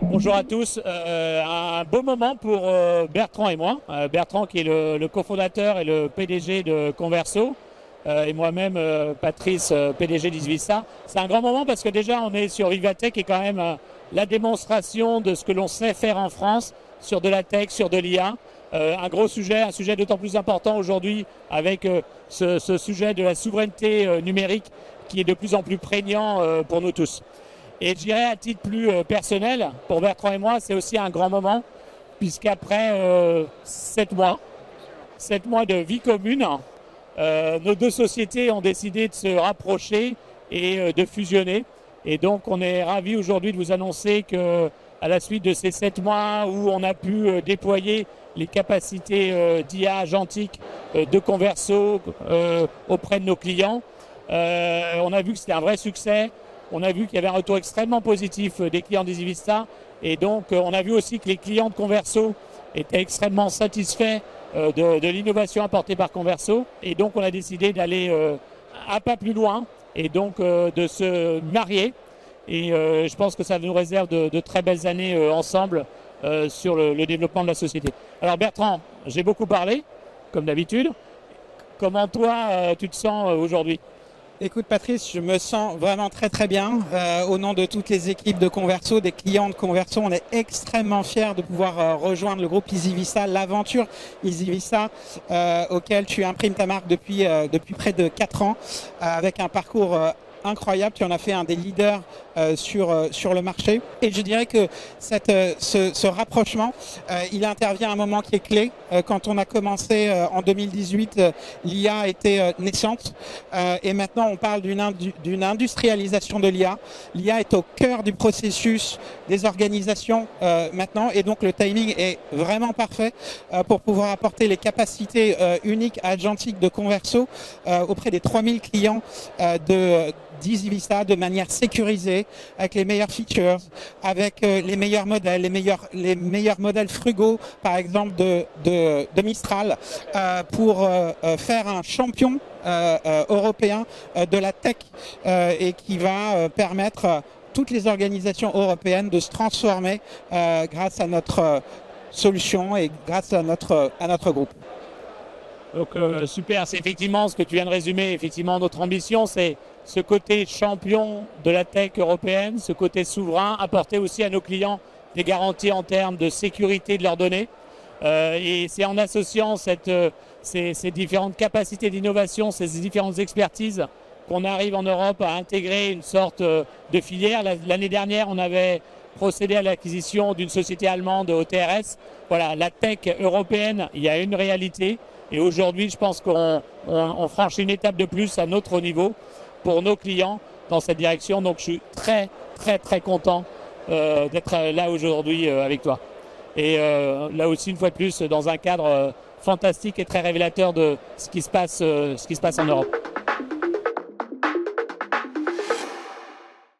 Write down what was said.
Bonjour à tous, un beau moment pour Bertrand et moi. Bertrand qui est le cofondateur et le PDG de Converso et moi-même Patrice, PDG d'Isvista. C'est un grand moment parce que déjà on est sur Vivatech qui est quand même la démonstration de ce que l'on sait faire en France sur de la tech, sur de l'IA. Un gros sujet, un sujet d'autant plus important aujourd'hui avec ce sujet de la souveraineté numérique qui est de plus en plus prégnant pour nous tous. Et je dirais à titre plus personnel, pour Bertrand et moi, c'est aussi un grand moment, puisqu'après 7 mois de vie commune, nos deux sociétés ont décidé de se rapprocher et de fusionner. Et donc on est ravis aujourd'hui de vous annoncer qu'à la suite de ces 7 mois où on a pu déployer les capacités d'IA agentique de Converso auprès de nos clients, on a vu que c'était un vrai succès. On a vu qu'il y avait un retour extrêmement positif des clients d'Isvista et donc on a vu aussi que les clients de Converso étaient extrêmement satisfaits de l'innovation apportée par Converso et donc on a décidé d'aller un pas plus loin et donc de se marier et je pense que ça nous réserve de très belles années ensemble sur le développement de la société. Alors Bertrand, j'ai beaucoup parlé, comme d'habitude. Comment toi tu te sens aujourd'hui ? Écoute Patrice, je me sens vraiment très bien. Au nom de toutes les équipes de Converso, des clients de Converso, on est extrêmement fiers de pouvoir rejoindre le groupe Isvista, l'aventure Isvista auquel tu imprimes ta marque depuis près de 4 ans avec un parcours incroyable. Tu en as fait un des leaders sur le marché. Et je dirais que ce rapprochement, il intervient à un moment qui est clé. Quand on a commencé en 2018, l'IA était naissante. Et maintenant, on parle d'une industrialisation de l'IA. L'IA est au cœur du processus des organisations maintenant. Et donc, le timing est vraiment parfait pour pouvoir apporter les capacités uniques agentiques de Converso auprès des 3000 clients d'Isvista de manière sécurisée, avec les meilleurs features, avec les meilleurs modèles, les meilleurs modèles frugaux, par exemple de Mistral, pour faire un champion européen de la tech et qui va permettre à toutes les organisations européennes de se transformer grâce à notre solution et grâce à notre groupe. Donc super, c'est effectivement ce que tu viens de résumer. Effectivement, notre ambition, c'est ce côté champion de la tech européenne, ce côté souverain, apporter aussi à nos clients des garanties en termes de sécurité de leurs données. Et c'est en associant ces différentes capacités d'innovation, ces différentes expertises, qu'on arrive en Europe à intégrer une sorte de filière. L'année dernière, on avait procédé à l'acquisition d'une société allemande, OTRS. Voilà, la tech européenne, il y a une réalité. Et aujourd'hui, je pense qu'on franchit une étape de plus à notre niveau pour nos clients dans cette direction. Donc, je suis très content d'être là aujourd'hui avec toi. Et là aussi, une fois de plus, dans un cadre fantastique et très révélateur de ce qui se passe en Europe.